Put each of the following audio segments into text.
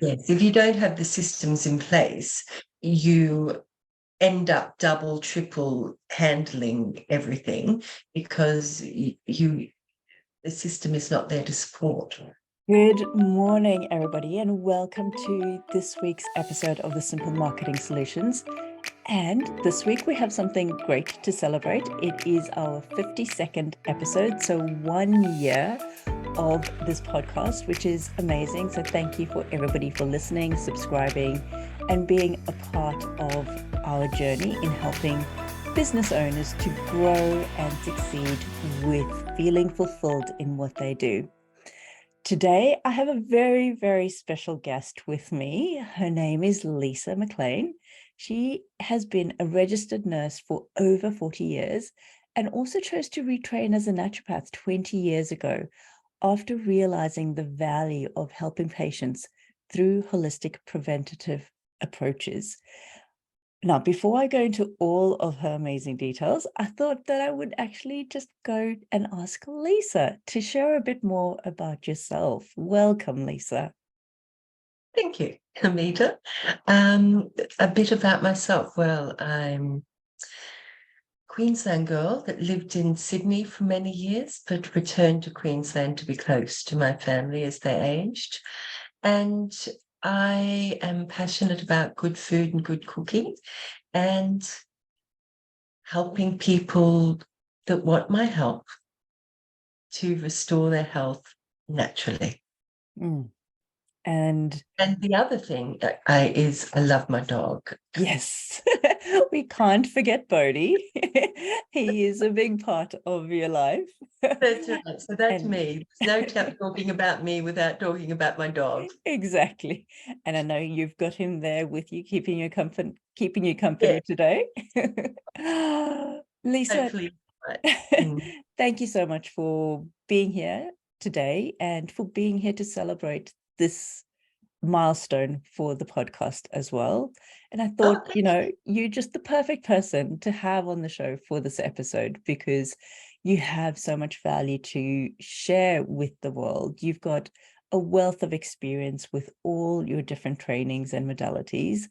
Yes, if you don't have the systems in place, you end up double, triple handling everything because the system is not there to support. Good morning, everybody, and welcome to this week's episode of the Simple Marketing Solutions. And this week we have something great to celebrate. It is our 52nd episode, so 1 year of this podcast, which is amazing. So thank you for everybody for listening, subscribing, and being a part of our journey in helping business owners to grow and succeed with feeling fulfilled in what they do. Today, I have a very, very special guest with me. Her name is Lisa McLean. She has been a registered nurse for over 40 years and also chose to retrain as a naturopath 20 years ago after realizing the value of helping patients through holistic preventative approaches. Now, before I go into all of her amazing details, I thought that I would actually just go and ask Lisa to share a bit more about yourself. Welcome, Lisa. Thank you, Ameeta. A bit about myself. Well, I'm a Queensland girl that lived in Sydney for many years, but returned to Queensland to be close to my family as they aged. And I am passionate about good food and good cooking and helping people that want my help to restore their health naturally. And the other thing is I love my dog. yes, we can't forget Bodhi. He is a big part of your life. That's right. So that's me. There's no talking about me without talking about my dog. Exactly. And I know you've got him there with you, keeping you company Yeah. today. Lisa, Hopefully. Right. Thank you so much for being here today and for being here to celebrate this milestone for the podcast as well. And I thought, you're just the perfect person to have on the show for this episode because you have so much value to share with the world. You've got a wealth of experience with all your different trainings and modalities,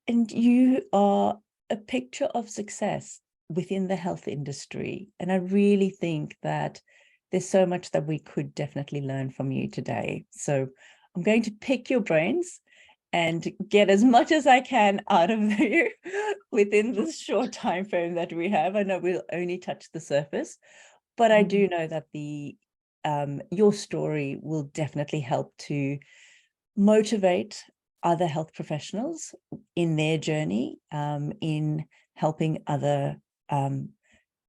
and you are a picture of success within the health industry. And I really think that there's so much that we could definitely learn from you today. So I'm going to pick your brains and get as much as I can out of you within this short time frame that we have. I know we'll only touch the surface, but I do know that your story will definitely help to motivate other health professionals in their journey, in helping other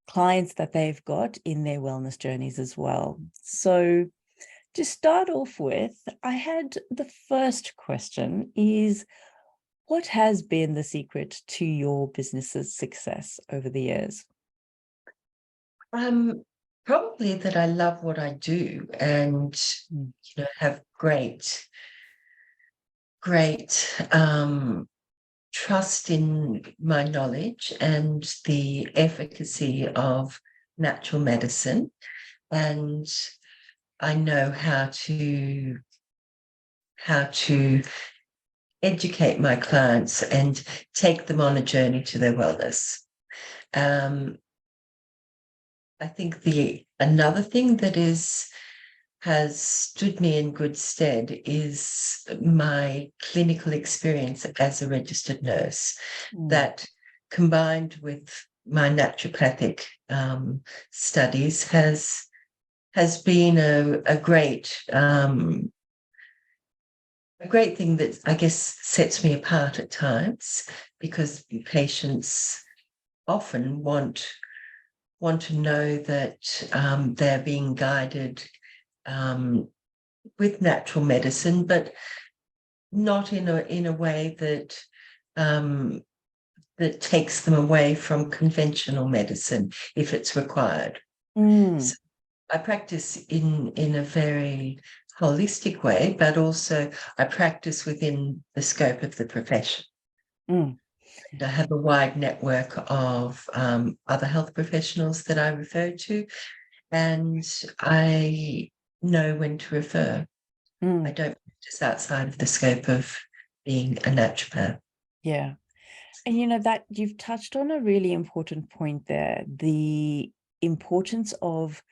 clients that they've got in their wellness journeys as well. So to start off with, I had the first question is, what has been the secret to your business's success over the years? Probably that I love what I do and have great trust in my knowledge and the efficacy of natural medicine, and I know how to educate my clients and take them on a journey to their wellness. I think another thing that has stood me in good stead is my clinical experience as a registered nurse, that combined with my naturopathic studies has been a great thing that I guess sets me apart at times, because patients often want to know that they're being guided with natural medicine, but not in a way that that takes them away from conventional medicine if it's required. So I practice in a very holistic way, but also I practice within the scope of the profession. And I have a wide network of other health professionals that I refer to, and I know when to refer. I don't just outside of the scope of being a naturopath. Yeah. And that you've touched on a really important point there, the importance of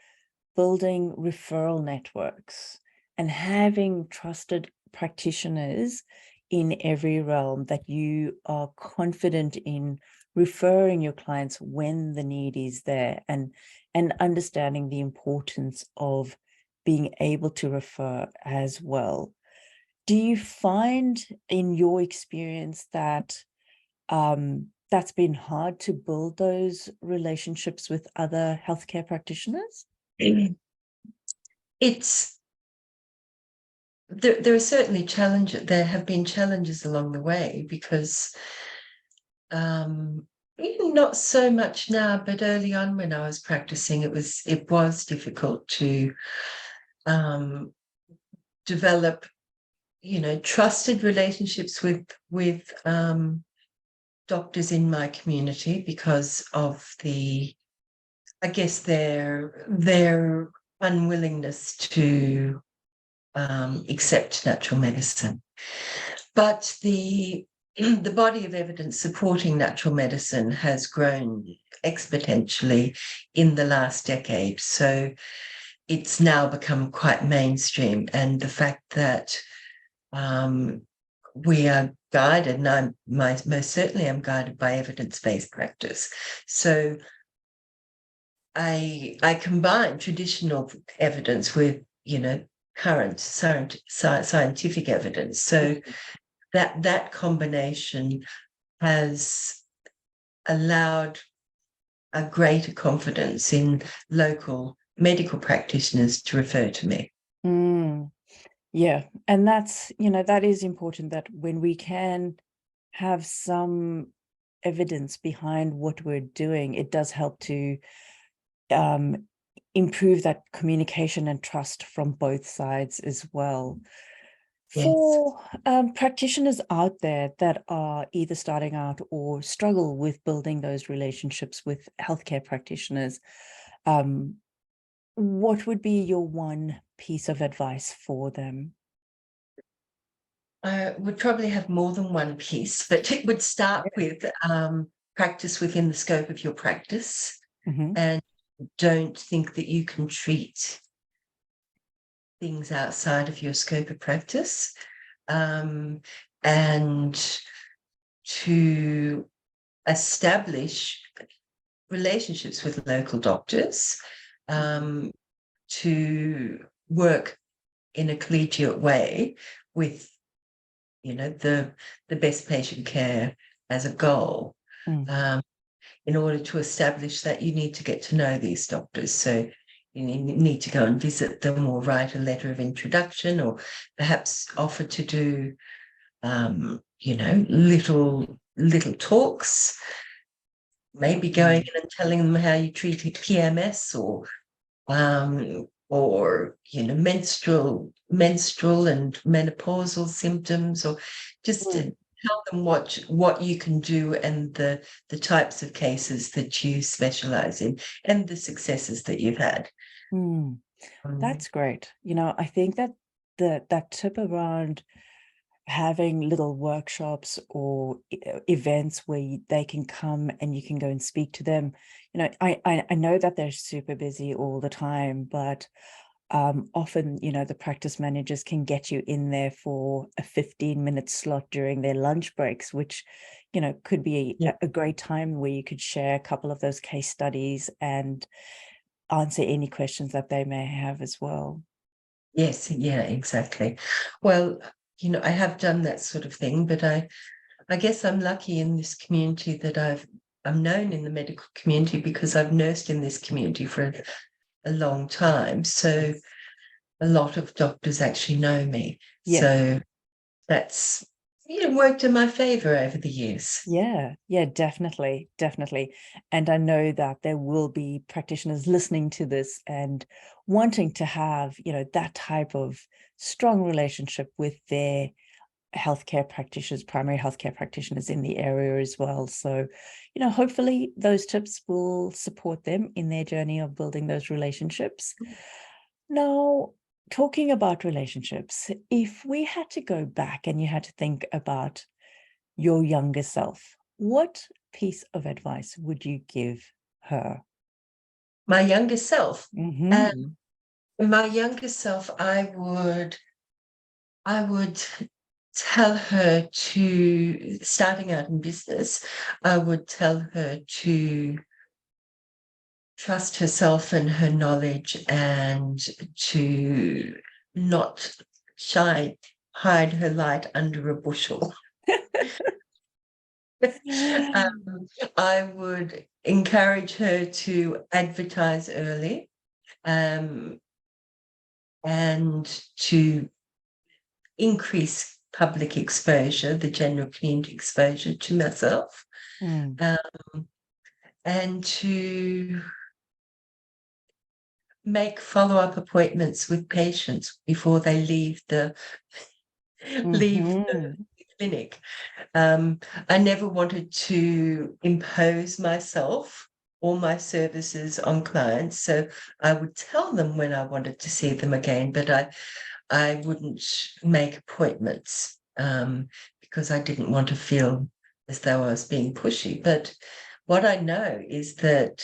building referral networks and having trusted practitioners in every realm that you are confident in referring your clients when the need is there, and understanding the importance of being able to refer as well. Do you find in your experience that that's been hard to build those relationships with other healthcare practitioners? It's there are certainly challenges. There have been challenges along the way because even not so much now, but early on when I was practicing, it was difficult to develop, trusted relationships with doctors in my community because of I guess their unwillingness to accept natural medicine. But the body of evidence supporting natural medicine has grown exponentially in the last decade. So it's now become quite mainstream. And the fact that we are guided, and I most certainly am guided by evidence-based practice. So I combine traditional evidence with, current scientific evidence. So that combination has allowed a greater confidence in local medical practitioners to refer to me. Yeah, and that is important, that when we can have some evidence behind what we're doing, it does help to improve that communication and trust from both sides as well. Yes. For practitioners out there that are either starting out or struggle with building those relationships with healthcare practitioners, what would be your one piece of advice for them? I would probably have more than one piece, but it would start with practice within the scope of your practice, and don't think that you can treat things outside of your scope of practice, and to establish relationships with local doctors, to work in a collegiate way with, the best patient care as a goal. In order to establish that, you need to get to know these doctors. So you need to go and visit them, or write a letter of introduction, or perhaps offer to do, little talks, maybe going in and telling them how you treat PMS, or menstrual and menopausal symptoms, or just to tell them what you can do, and the types of cases that you specialize in, and the successes that you've had. That's great. I think that that tip around having little workshops or events where they can come and you can go and speak to them. I know that they're super busy all the time, but often, the practice managers can get you in there for a 15-minute slot during their lunch breaks, which, could be a great time where you could share a couple of those case studies and answer any questions that they may have as well. Yes, yeah, exactly. Well, I have done that sort of thing, but I guess I'm lucky in this community that I'm known in the medical community because I've nursed in this community for a long time. So a lot of doctors actually know me. Yeah. So that's, worked in my favor over the years. Yeah, definitely. And I know that there will be practitioners listening to this and wanting to have, that type of strong relationship with their healthcare practitioners, primary healthcare practitioners in the area as well. So, hopefully those tips will support them in their journey of building those relationships. Now, talking about relationships, if we had to go back and you had to think about your younger self, what piece of advice would you give her? My younger self. Mm-hmm. My younger self, I would tell her to, starting out in business, I would tell her to trust herself and her knowledge, and to not hide her light under a bushel. I would encourage her to advertise early, and to increase public exposure, the general community exposure to myself, and to make follow-up appointments with patients before they leave the clinic. I never wanted to impose myself or my services on clients, so I would tell them when I wanted to see them again, but I wouldn't make appointments, because I didn't want to feel as though I was being pushy. But what I know is that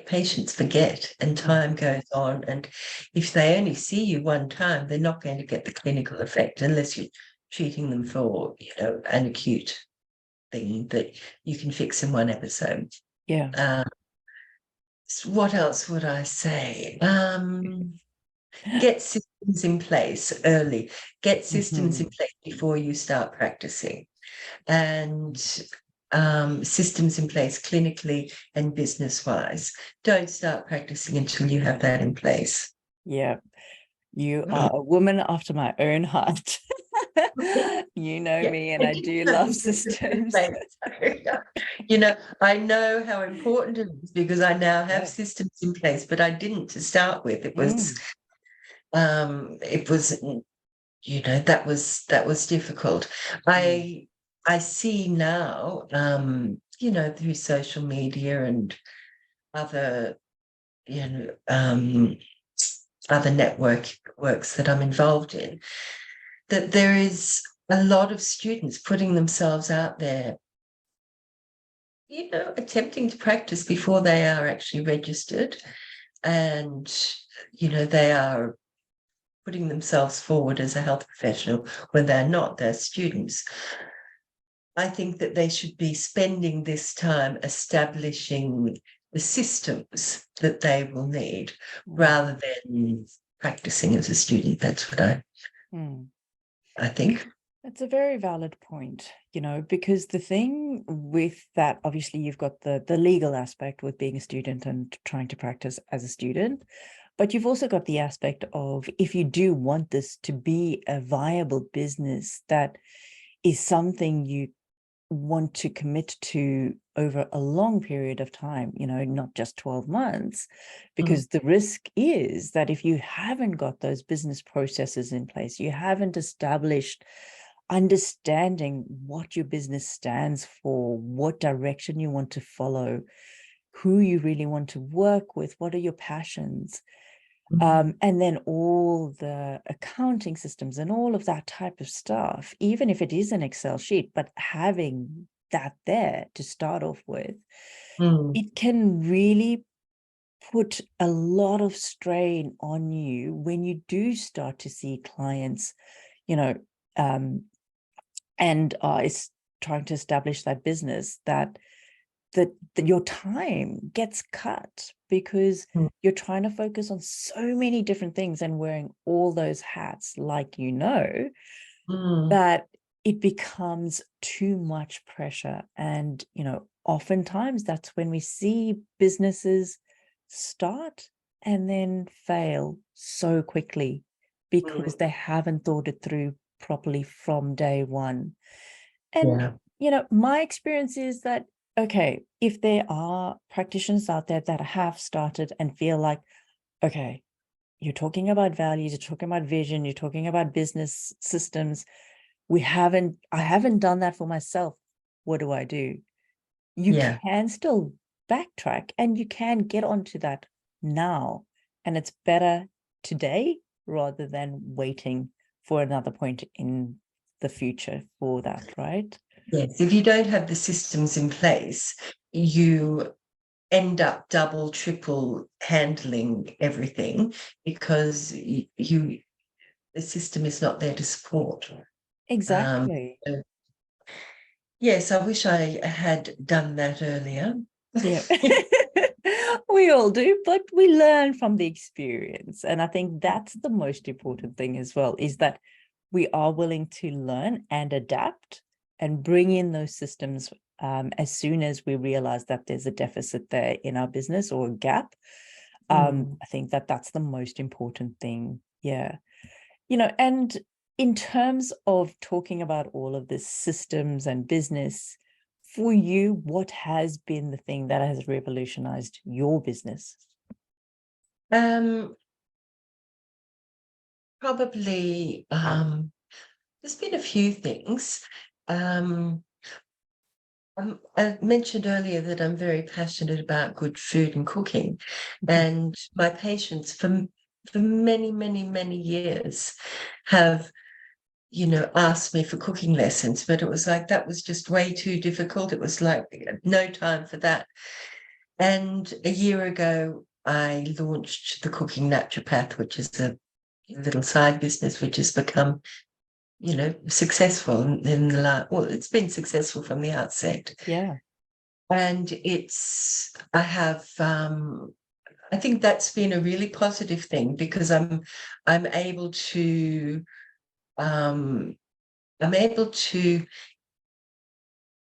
patients forget and time goes on, and if they only see you one time, they're not going to get the clinical effect unless you're treating them for, an acute thing that you can fix in one episode. What else would I say? Get systems in place early. Get systems in place before you start practicing, and systems in place clinically and business-wise. Don't start practicing until you have that in place. Yeah, you are a woman after my own heart. You know me, and I do love systems. I know how important it is because I now have systems in place, but I didn't to start with. It was that was difficult. I see now, through social media and other, other networks that I'm involved in, that there is a lot of students putting themselves out there, attempting to practice before they are actually registered, and, they are putting themselves forward as a health professional when they're not, they're students. I think that they should be spending this time establishing the systems that they will need rather than practicing as a student. That's what I think. That's a very valid point, because the thing with that, obviously you've got the legal aspect with being a student and trying to practice as a student, but you've also got the aspect of, if you do want this to be a viable business, that is something you want to commit to over a long period of time, not just 12 months, because the risk is that if you haven't got those business processes in place, you haven't established understanding what your business stands for, what direction you want to follow, who you really want to work with, what are your passions, and then all the accounting systems and all of that type of stuff, even if it is an Excel sheet, but having that there to start off with, it can really put a lot of strain on you when you do start to see clients, and is trying to establish that business, that your time gets cut because you're trying to focus on so many different things and wearing all those hats, that it becomes too much pressure. And, oftentimes that's when we see businesses start and then fail so quickly because they haven't thought it through properly from day one. And, my experience is that, okay, if there are practitioners out there that have started and feel like, okay, you're talking about values, you're talking about vision, you're talking about business systems. I haven't done that for myself. What do I do? You can still backtrack and you can get onto that now. And it's better today rather than waiting for another point in the future for that, right? Yes, if you don't have the systems in place, you end up double, triple handling everything because the system is not there to support. Exactly. So yes, I wish I had done that earlier. Yeah. We all do, but we learn from the experience. And I think that's the most important thing as well, is that we are willing to learn and adapt and bring in those systems as soon as we realize that there's a deficit there in our business or a gap. I think that that's the most important thing. Yeah. And in terms of talking about all of this systems and business, for you, what has been the thing that has revolutionized your business? Probably there's been a few things. I mentioned earlier that I'm very passionate about good food and cooking, and my patients for many, many, many years have asked me for cooking lessons, but it was like that was just way too difficult. It was like no time for that. And a year ago, I launched the Cooking Naturopath, which is a little side business which has become successful in the last, well, it's been successful from the outset. Yeah. And I think that's been a really positive thing because I'm able to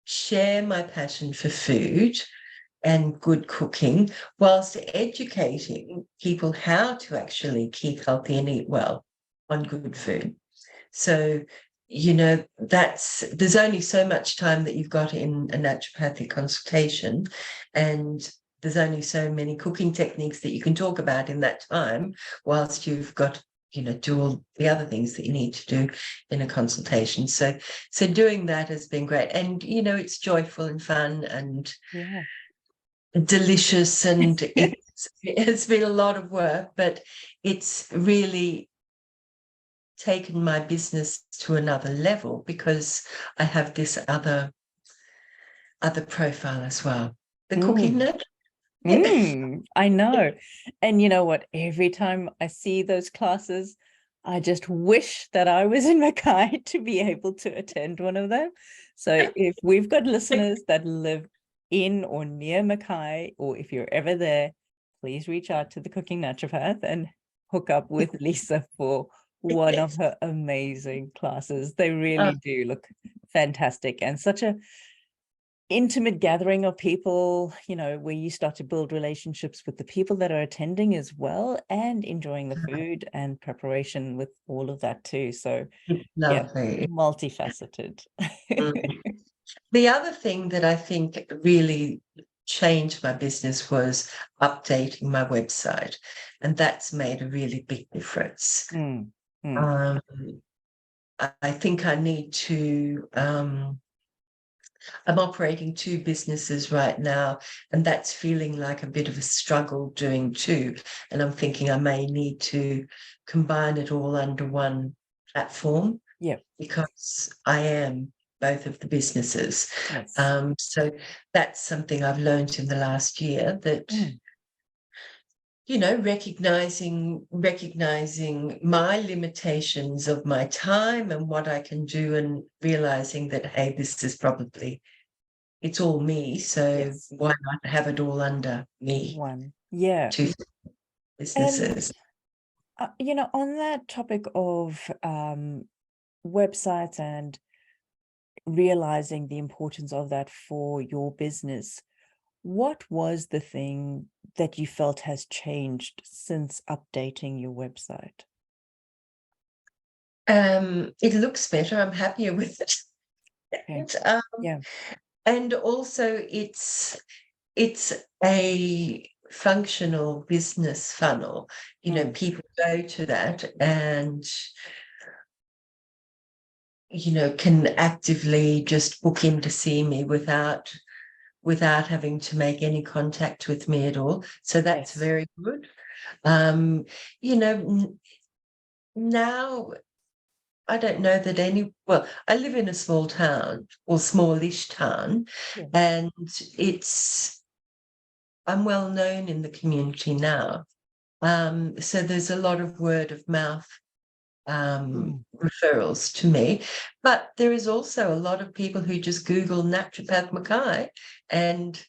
share my passion for food and good cooking whilst educating people how to actually keep healthy and eat well on good food. So, there's only so much time that you've got in a naturopathic consultation, and there's only so many cooking techniques that you can talk about in that time, whilst you've got, do all the other things that you need to do in a consultation. So doing that has been great. And, it's joyful and fun and Yeah. delicious, and it's been a lot of work, but it's really taken my business to another level because I have this other profile as well. The cooking Mm. nut. I know. And you know what? Every time I see those classes, I just wish that I was in Mackay to be able to attend one of them. So if we've got listeners that live in or near Mackay, or if you're ever there, please reach out to the Cooking Naturopath and hook up with Lisa for one of her amazing classes. They really do look fantastic, and such a intimate gathering of people, where you start to build relationships with the people that are attending as well, and enjoying the food and preparation with all of that too. So yeah, Lovely. multifaceted. The other thing that I think really changed my business was updating my website, and that's made a really big difference. Mm, mm, I think I need to I'm operating two businesses right now, and that's feeling like a bit of a struggle doing two. And I'm thinking I may need to combine it all under one platform. yeah. Because I am both of the businesses. Yes. So that's something I've learned in the last year, that Mm, recognizing my limitations of my time and what I can do, and realizing that, hey, this is probably, it's all me, so yes. why not have it all under me? One. Yeah. Two And businesses. on that topic of websites and realizing the importance of that for your business, what was the thing that you felt has changed since updating your website? It looks better. I'm happier with it. Okay. Yeah. And also it's a functional business funnel. People go to that and can actively just book in to see me without having to make any contact with me at all. So that's Yes. very good. You know, now I don't know that well, I live in a small town or smallish town, Yeah. and I'm well known in the community now. So there's a lot of word of mouth referrals to me, but there is also a lot of people who just Google naturopath Mackay, and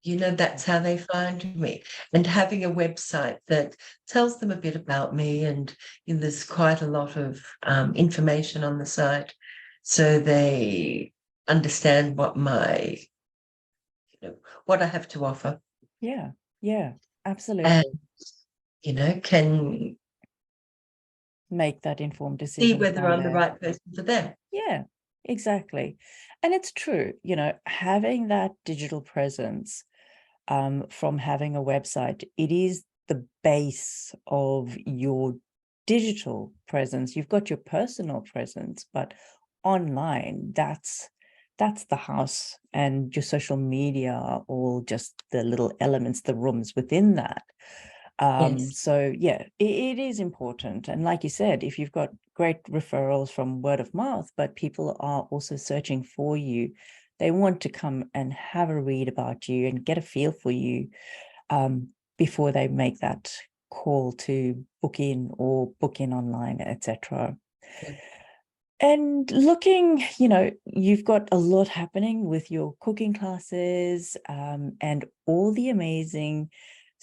that's how they find me. And having a website that tells them a bit about me, and there's quite a lot of information on the site, so they understand what what I have to offer. Yeah, yeah, And absolutely. can Make that informed see decision whether from I'm the there. right person for them. Yeah, exactly. And it's true, having that digital presence, from having a website, it is the base of your digital presence. You've got your personal presence, but online, that's the house, and your social media are all just the little elements, the rooms within that. Yes. So yeah, it is important. And like you said, if you've got great referrals from word of mouth, but people are also searching for you, they want to come and have a read about you and get a feel for you, before they make that call to book in or book in online, etc. Yeah. And looking, you've got a lot happening with your cooking classes, and all the amazing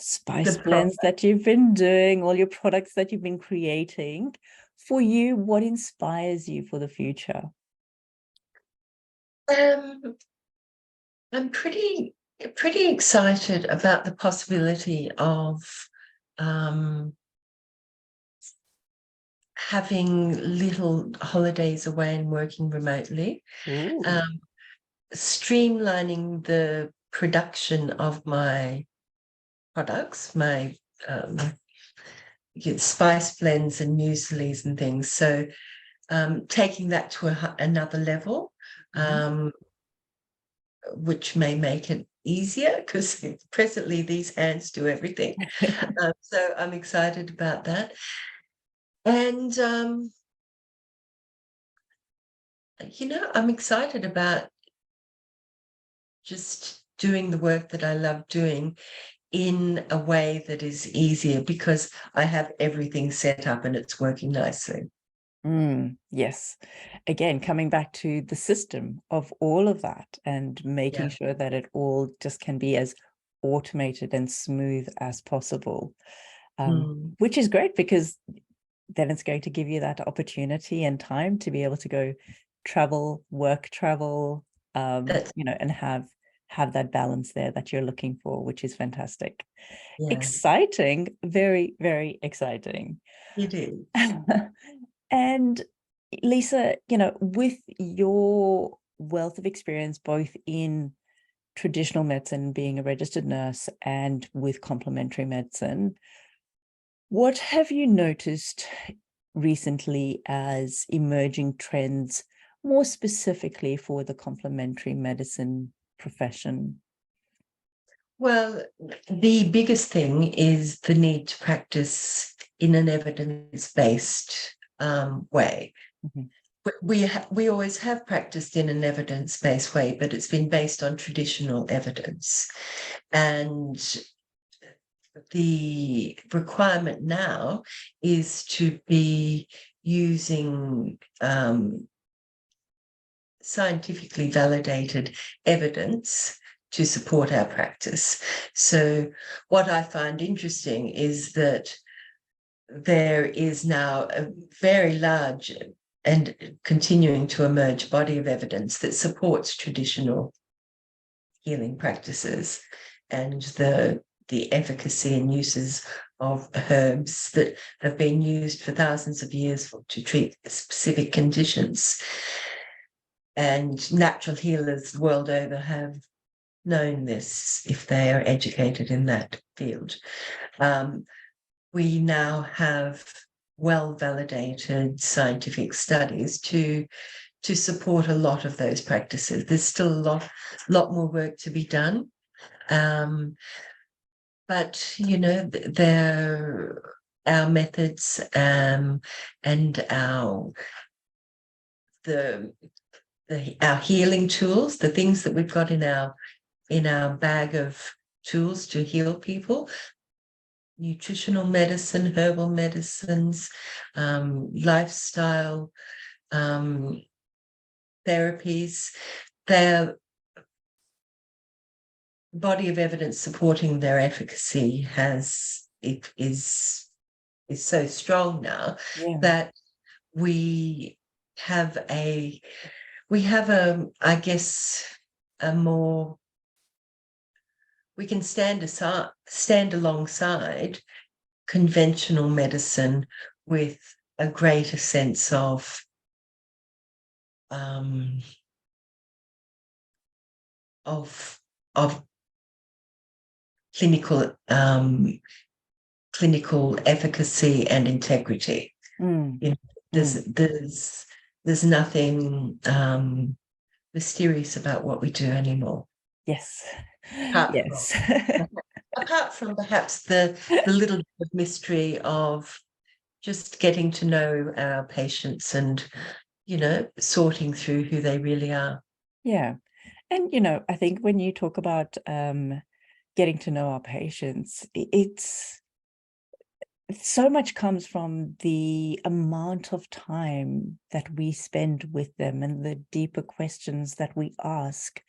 spice The blends that you've been doing, all your products that you've been creating. For you, what inspires you for the future? I'm pretty excited about the possibility of um, having little holidays away and working remotely, Ooh. um, streamlining the production of my products, my um, spice blends and mueslis and things. So taking that to another level, Mhm. which may make it easier because presently these hands do everything. So I'm excited about that. And, I'm excited about just doing the work that I love doing in a way that is easier because I have everything set up and it's working nicely. Yes. Again, coming back to the system of all of that and making Yeah. sure that it all just can be as automated and smooth as possible, Mm. which is great because then it's going to give you that opportunity and time to be able to go work travel, That's, and have that balance there that you're looking for, which is fantastic. yeah, Exciting, very, very exciting. it is. And Lisa, with your wealth of experience, both in traditional medicine, being a registered nurse, and with complementary medicine, what have you noticed recently as emerging trends, more specifically for the complementary medicine profession? Well, the biggest thing is the need to practice in an evidence-based way. Mhm. We always have practiced in an evidence-based way, but it's been based on traditional evidence. And the requirement now is to be using scientifically validated evidence to support our practice. So what I find interesting is that there is now a very large and continuing to emerge body of evidence that supports traditional healing practices and the efficacy and uses of herbs that have been used for thousands of years to treat specific conditions. And natural healers the world over have known this if they are educated in that field. We now have well-validated scientific studies to support a lot of those practices. There's still a lot more work to be done. but they're our methods, and our the, our healing tools, the things that we've got in our bag of tools to heal people: nutritional medicine, herbal medicines, lifestyle therapies. Their body of evidence supporting their efficacy is so strong now that we have I guess, a more, we can stand alongside conventional medicine with a greater sense of of clinical efficacy and integrity. There's nothing mysterious about what we do anymore. Yes. Apart from perhaps the little bit of mystery of just getting to know our patients and sorting through who they really are. Yeah. And I think when you talk about getting to know our patients, it's so much comes from the amount of time that we spend with them and the deeper questions that we ask,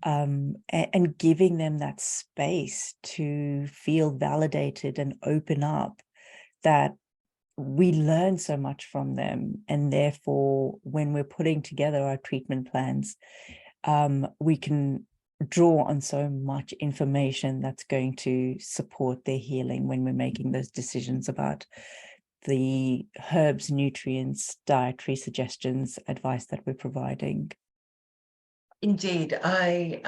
and giving them that space to feel validated and open up, that we learn so much from them. And therefore, when we're putting together our treatment plans, we can draw on so much information that's going to support their healing when we're making those decisions about the herbs, nutrients, dietary suggestions, advice that we're providing. Indeed, I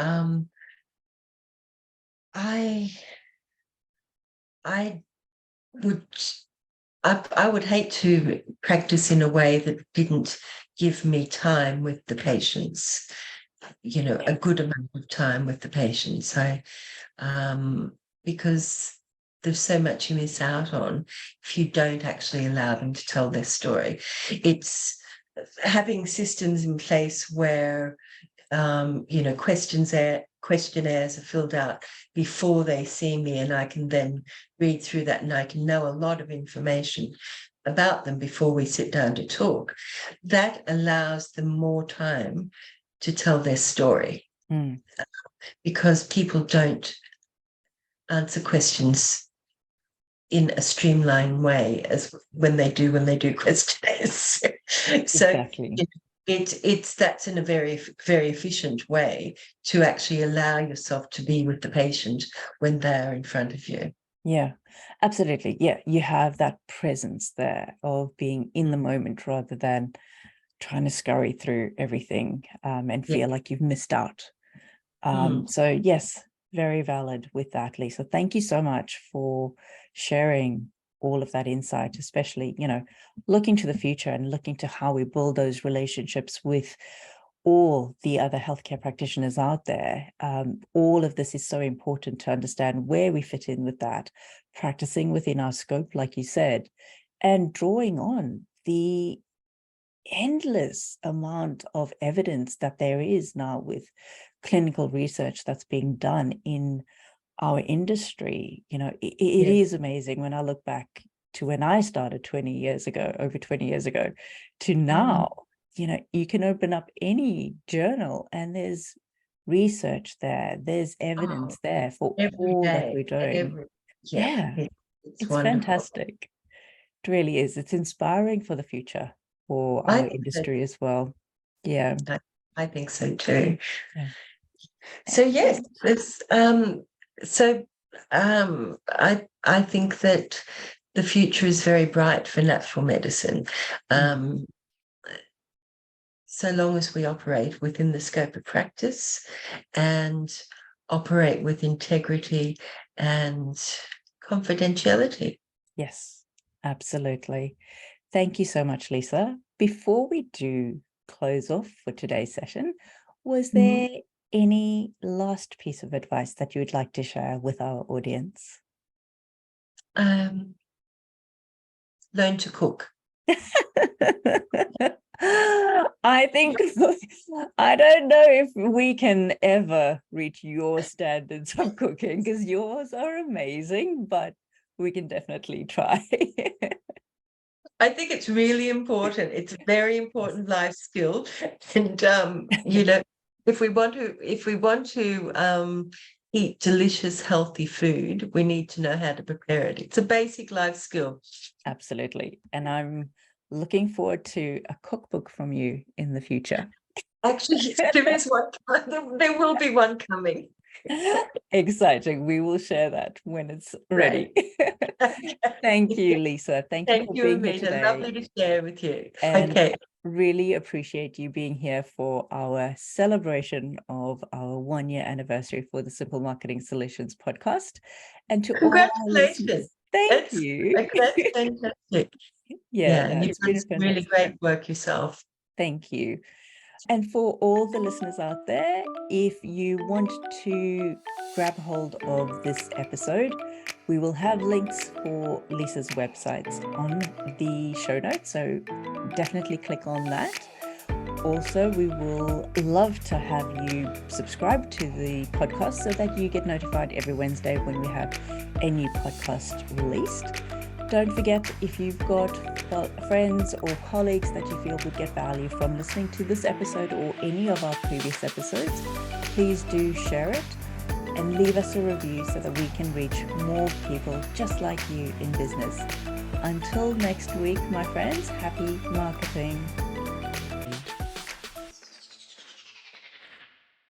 would hate to practice in a way that didn't give me time with the patients, a good amount of time with the patients. Because there's so much you miss out on if you don't actually allow them to tell their story. It's having systems in place where questionnaires are filled out before they see me, and I can then read through that and I can know a lot of information about them before we sit down to talk. That allows them more time to tell their story, because people don't answer questions in a streamlined way as when they do questionnaires. So exactly. That's in a very, very efficient way to actually allow yourself to be with the patient when they're in front of you. Yeah, absolutely. Yeah, you have that presence there of being in the moment rather than trying to scurry through everything and feel like you've missed out. So yes, very valid with that, Lisa. Thank you so much for sharing all of that insight, especially, looking to the future and looking to how we build those relationships with all the other healthcare practitioners out there. All of this is so important to understand where we fit in with that, practicing within our scope, like you said, and drawing on the endless amount of evidence that there is now with clinical research that's being done in our industry. It is amazing when I look back to when I started 20 years ago, over 20 years ago, to now. You can open up any journal and there's research there, there's evidence there for all that we're doing. It's fantastic. It really is. It's inspiring for the future for our industry as well. Yeah, I think so too. Yeah. So yes, it's I think that the future is very bright for natural medicine. So long as we operate within the scope of practice and operate with integrity and confidentiality. Yes, absolutely. Thank you so much, Lisa. Before we do close off for today's session, was there any last piece of advice that you would like to share with our audience? Learn to cook. I think I don't know if we can ever reach your standards of cooking, because yours are amazing, but we can definitely try. I think it's really important. It's a very important life skill. And you know, if we want to eat delicious, healthy food, we need to know how to prepare it. It's a basic life skill. Absolutely. And I'm looking forward to a cookbook from you in the future. Actually, there is one. There will be one coming. Exciting. We will share that when it's ready. Thank you, Lisa. Thank you Thank for you, being here Ameeta. today. Lovely to share with you. And Okay. really appreciate you being here for our celebration of our 1-year anniversary for the Simple Marketing Solutions podcast. And to all our Congratulations. listeners, thank you. That's fantastic. Yeah, no, And you've it's been done a some really fantastic. great work yourself. Thank you. And for all the listeners out there, if you want to grab hold of this episode, we will have links for Lisa's websites on the show notes. So definitely click on that. Also, we will love to have you subscribe to the podcast so that you get notified every Wednesday when we have a new podcast released. Don't forget, if you've got friends or colleagues that you feel would get value from listening to this episode or any of our previous episodes, please do share it and leave us a review so that we can reach more people just like you in business. Until next week, my friends, happy marketing.